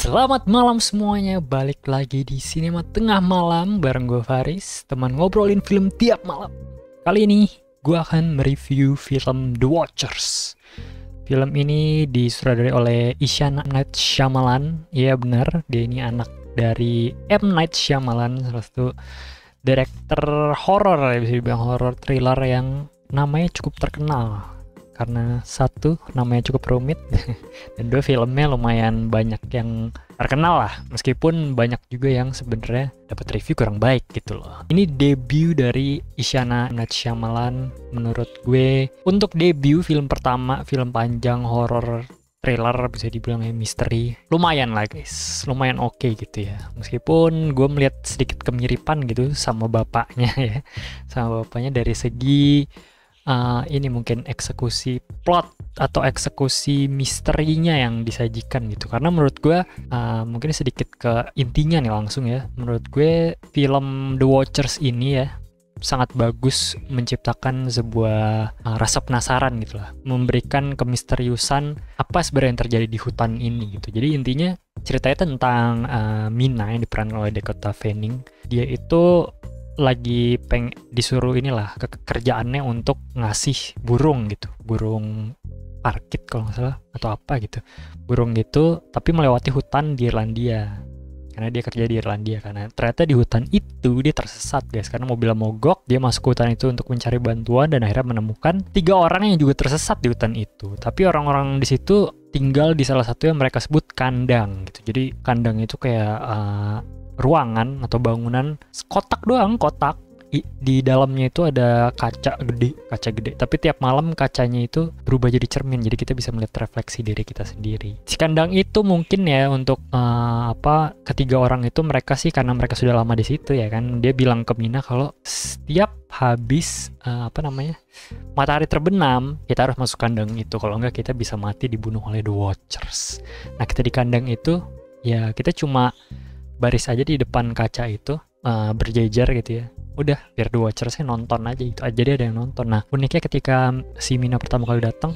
Selamat malam semuanya, balik lagi di Sinema Tengah Malam bareng gue Faris, teman ngobrolin film tiap malam. Kali ini gue akan mereview film The Watchers. Film ini disutradarai oleh M. Night Shyamalan. Iya benar, dia ini anak dari M. Night Shyamalan, salah satu director horor, ya bisa dibilang horor thriller yang namanya cukup terkenal. Karena satu, namanya cukup rumit, dan dua, filmnya lumayan banyak yang terkenal lah, meskipun banyak juga yang sebenarnya dapat review kurang baik gitu loh. Ini debut dari M. Night Shyamalan menurut gue. Untuk debut film pertama, film panjang horor thriller, bisa dibilang misteri, lumayan lah guys, lumayan oke gitu ya. Meskipun gue melihat sedikit kemiripan gitu sama bapaknya ya, sama bapaknya dari segi ini mungkin eksekusi plot atau eksekusi misterinya yang disajikan gitu. Karena menurut gue mungkin sedikit ke intinya nih langsung ya. Menurut gue film The Watchers ini ya sangat bagus menciptakan sebuah rasa penasaran gitu lah, memberikan kemisteriusan apa sebenarnya yang terjadi di hutan ini gitu. Jadi intinya ceritanya tentang Mina yang diperankan oleh Dakota Fanning. Dia itu lagi disuruh inilah kerjaannya untuk ngasih burung gitu, burung parkit kalau nggak salah atau apa gitu, burung gitu, tapi melewati hutan di Irlandia karena dia kerja di Irlandia. Karena ternyata di hutan itu dia tersesat guys, karena mobilnya mogok. Dia masuk ke hutan itu untuk mencari bantuan dan akhirnya menemukan 3 orang yang juga tersesat di hutan itu. Tapi orang-orang di situ tinggal di salah satu yang mereka sebut kandang gitu. Jadi kandang itu kayak ruangan atau bangunan kotak doang, kotak. Di dalamnya itu ada kaca gede, tapi tiap malam kacanya itu berubah jadi cermin, jadi kita bisa melihat refleksi diri kita sendiri. Si kandang itu mungkin ya untuk ketiga orang itu, mereka sih karena mereka sudah lama di situ ya kan. Dia bilang ke Mina kalau setiap habis matahari terbenam, kita harus masuk kandang itu, kalau enggak kita bisa mati dibunuh oleh The Watchers. Nah, kita di kandang itu ya kita cuma baris aja di depan kaca itu, berjejer gitu ya. Udah, biar The Watchers-nya nonton aja gitu. Jadi ada yang nonton. Nah, uniknya ketika si Mina pertama kali datang,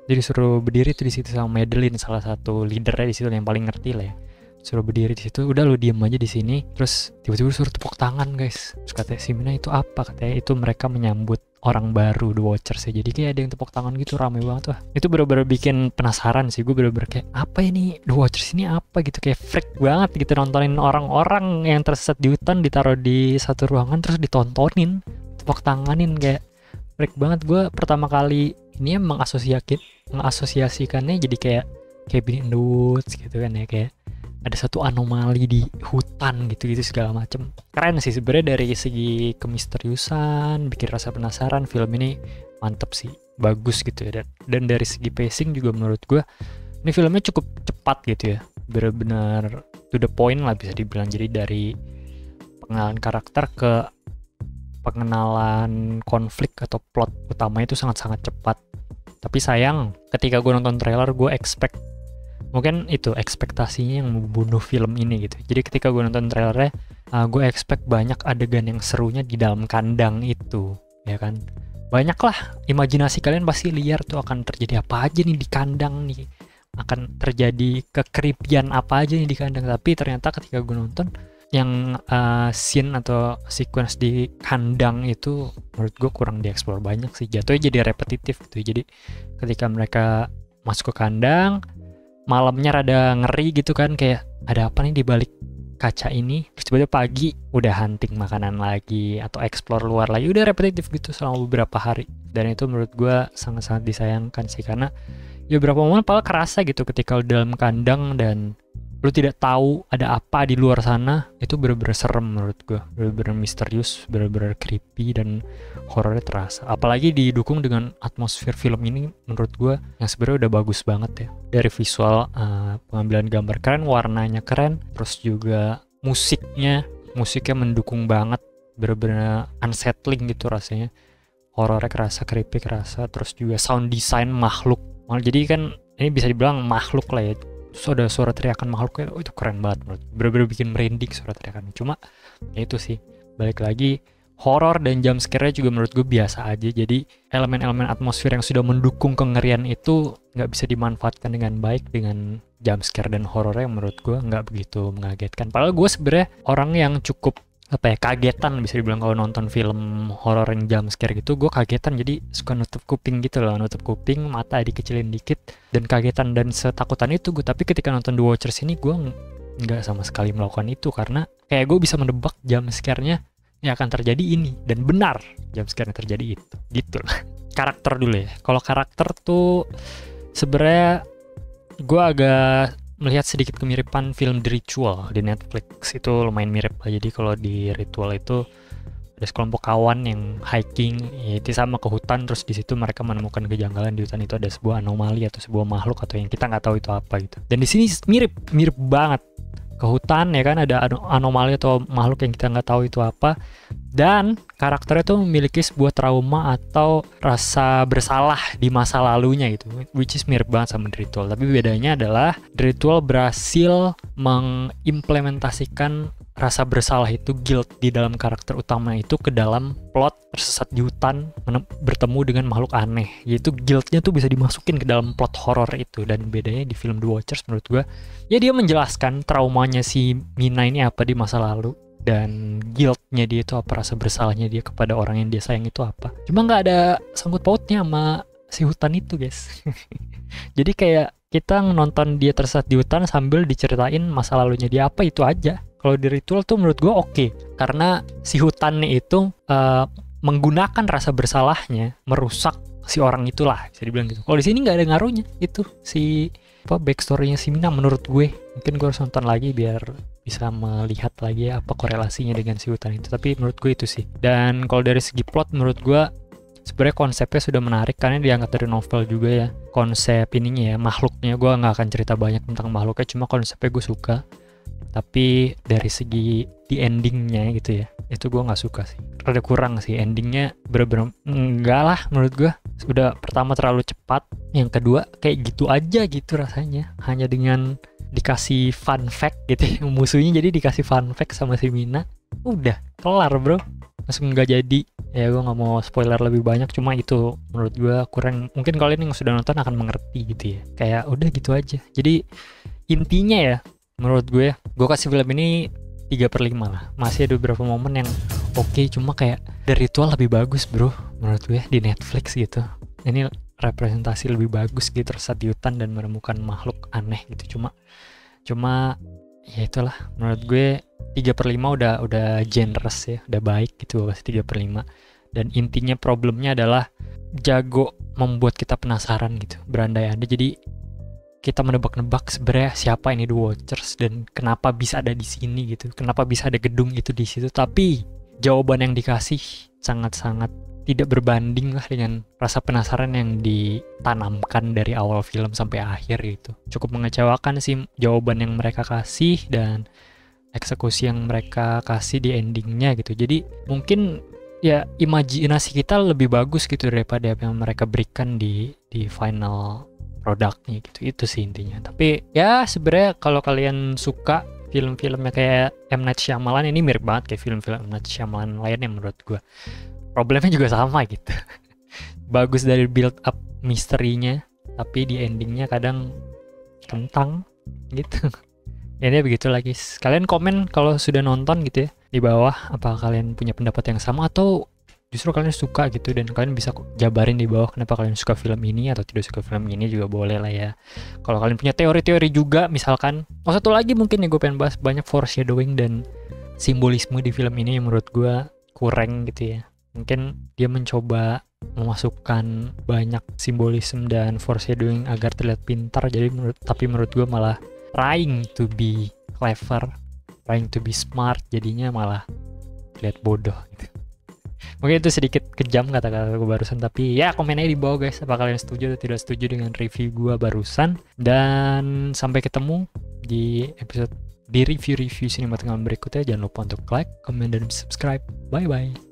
dia disuruh berdiri tuh di situ sama Madeline, salah satu leadernya di situ yang paling ngerti lah ya. Suruh berdiri di situ, udah lu diem aja di sini. Terus tiba-tiba suruh tepuk tangan guys. Terus katanya si Mina, itu apa? Katanya itu mereka menyambut orang baru The Watchers ya. Jadi kayak ada yang tepuk tangan gitu, rame banget. Wah, itu bener-bener bikin penasaran sih. Gue bener-bener kayak, apa ini The Watchers ini apa gitu. Kayak freak banget gitu nontonin orang-orang yang tersesat di hutan ditaruh di satu ruangan terus ditontonin, tepuk tanganin, kayak freak banget. Gue pertama kali ini mengasosiasikannya jadi kayak Cabin in the Woods gitu kan ya, kayak ada satu anomali di hutan gitu segala macem. Keren sih sebenarnya dari segi kemisteriusan, bikin rasa penasaran. Film ini mantep sih, bagus gitu ya. Dan dari segi pacing juga menurut gue ini filmnya cukup cepat gitu ya, benar-benar to the point lah bisa dibilang. Jadi dari pengenalan karakter ke pengenalan konflik atau plot utama itu sangat-sangat cepat. Tapi sayang, ketika gue nonton trailer, gue mungkin itu ekspektasinya yang membunuh film ini gitu. Jadi ketika gue nonton trailernya, gue expect banyak adegan yang serunya di dalam kandang itu, ya kan. Banyak lah, imajinasi kalian pasti liar tuh akan terjadi apa aja nih di kandang nih, akan terjadi kekeripian apa aja nih di kandang. Tapi ternyata ketika gue nonton yang scene atau sequence di kandang itu, menurut gue kurang dieksplor banyak sih. Jatuhnya jadi repetitif gitu. Jadi ketika mereka masuk ke kandang, malamnya rada ngeri gitu kan, kayak ada apa nih di balik kaca ini. Terus tiba-tiba pagi udah hunting makanan lagi atau explore luar lagi, udah repetitif gitu selama beberapa hari. Dan itu menurut gue sangat-sangat disayangkan sih, karena ya beberapa momen paling kerasa gitu ketika dalam kandang dan lu tidak tahu ada apa di luar sana. Itu bener-bener serem menurut gue, bener-bener misterius, bener-bener creepy, dan horornya terasa. Apalagi didukung dengan atmosfer film ini menurut gue yang sebenarnya udah bagus banget ya. Dari visual, pengambilan gambar keren, warnanya keren, terus juga musiknya mendukung banget, bener-bener unsettling gitu rasanya. Horornya kerasa, creepy kerasa, terus juga sound design makhluk. Jadi kan ini bisa dibilang makhluk lah ya. Terus ada suara teriakan makhluknya, itu keren banget menurut. Bener-bener bikin merinding suara teriakan. Cuma ya itu sih, balik lagi horor dan jump scare-nya juga menurut gue biasa aja. Jadi elemen-elemen atmosfer yang sudah mendukung kengerian itu nggak bisa dimanfaatkan dengan baik dengan jump scare dan horornya yang menurut gue nggak begitu mengagetkan. Padahal gue sebenarnya orang yang cukup kagetan bisa dibilang kalau nonton film horor yang jump scare gitu. Gue kagetan, jadi suka nutup kuping gitu loh, nutup kuping, mata dikecilin dikit dan kagetan dan setakutan itu gue. Tapi ketika nonton The Watchers ini gue nggak sama sekali melakukan itu, karena kayak gue bisa menebak jump scare-nya yang akan terjadi ini, dan benar jump scare yang terjadi itu gitu. Karakter dulu ya. Kalau karakter tuh sebenarnya gue agak melihat sedikit kemiripan film The Ritual di Netflix. Itu lumayan mirip lah. Jadi kalau di Ritual itu ada sekelompok kawan yang hiking, yaitu sama ke hutan, terus di situ mereka menemukan kejanggalan. Di hutan itu ada sebuah anomali atau sebuah makhluk atau yang kita nggak tahu itu apa gitu. Dan di sini mirip banget ke hutan ya kan, ada anomali atau makhluk yang kita nggak tahu itu apa, dan karakternya tuh memiliki sebuah trauma atau rasa bersalah di masa lalunya gitu, which is mirip banget sama The Ritual. Tapi bedanya adalah The Ritual berhasil mengimplementasikan rasa bersalah itu, guilt di dalam karakter utama itu ke dalam plot tersesat di hutan bertemu dengan makhluk aneh, yaitu guiltnya tuh bisa dimasukin ke dalam plot horor itu. Dan bedanya di film The Watchers menurut gue, ya dia menjelaskan traumanya si Mina ini apa di masa lalu, dan guiltnya dia itu apa, rasa bersalahnya dia kepada orang yang dia sayang itu apa. Cuma nggak ada sangkut pautnya sama si hutan itu guys. Jadi kayak kita nonton dia tersesat di hutan sambil diceritain masa lalunya dia apa, itu aja. Kalau di Ritual tuh menurut gue oke, karena si hutannya itu menggunakan rasa bersalahnya merusak si orang itulah, bisa dibilang gitu. Kalau di sini nggak ada ngaruhnya itu si backstory-nya si Mina menurut gue. Mungkin gue harus nonton lagi biar bisa melihat lagi apa korelasinya dengan si hutan itu. Tapi menurut gue itu sih. Dan kalau dari segi plot menurut gue sebenarnya konsepnya sudah menarik karena diangkat dari novel juga ya. Konsep ininya ya, makhluknya gue nggak akan cerita banyak tentang makhluknya, cuma konsepnya gue suka. Tapi dari segi di endingnya gitu ya, itu gue nggak suka sih, rada kurang sih endingnya, bener-bener enggak lah menurut gue. Udah pertama terlalu cepat, yang kedua kayak gitu aja gitu rasanya, hanya dengan dikasih fun fact gitu ya, musuhnya jadi dikasih fun fact sama si Mina, udah kelar bro, langsung nggak jadi. Ya gue nggak mau spoiler lebih banyak, cuma itu menurut gue kurang. Mungkin kalian yang sudah nonton akan mengerti gitu ya, kayak udah gitu aja. Jadi intinya ya, menurut gue kasih film ini 3/5 lah. Masih ada beberapa momen yang oke, cuma kayak The Ritual lebih bagus bro menurut gue di Netflix gitu. Ini representasi lebih bagus gitu, tersesat di hutan dan menemukan makhluk aneh gitu. Cuma ya itulah, menurut gue 3/5 udah generous ya, udah baik gitu. Gue kasih 3/5. Dan intinya problemnya adalah jago membuat kita penasaran gitu, berandai-andai. Jadi kita menebak-nebak sebenarnya siapa ini The Watchers dan kenapa bisa ada di sini gitu, kenapa bisa ada gedung itu di situ. Tapi jawaban yang dikasih sangat-sangat tidak berbanding lah dengan rasa penasaran yang ditanamkan dari awal film sampai akhir gitu. Cukup mengecewakan sih jawaban yang mereka kasih dan eksekusi yang mereka kasih di endingnya gitu. Jadi mungkin ya imajinasi kita lebih bagus gitu daripada yang mereka berikan di final produknya gitu. Itu sih intinya. Tapi ya sebenarnya kalau kalian suka film-filmnya kayak M. Night Shyamalan, ini mirip banget kayak film-film M. Night Shyamalan lainnya menurut gue. Problemnya juga sama gitu. Bagus dari build up misterinya, tapi di endingnya kadang kentang gitu. Ini begitu lagi. Kalian komen kalau sudah nonton gitu ya di bawah, apa kalian punya pendapat yang sama atau justru kalian suka gitu, dan kalian bisa jabarin di bawah kenapa kalian suka film ini atau tidak suka film ini juga boleh lah ya. Kalau kalian punya teori-teori juga misalkan. Oh, satu lagi mungkin ya gue pengen bahas, banyak foreshadowing dan simbolisme di film ini yang menurut gue kurang gitu ya. Mungkin dia mencoba memasukkan banyak simbolisme dan foreshadowing agar terlihat pintar, jadi tapi menurut gue malah trying to be clever, trying to be smart, jadinya malah terlihat bodoh gitu. Mungkin itu sedikit kejam kata-kata gue barusan, tapi ya komen aja di bawah guys, apa kalian setuju atau tidak setuju dengan review gue barusan. Dan sampai ketemu di episode di review-review sinema tengah berikutnya. Jangan lupa untuk like, comment, dan subscribe. Bye bye.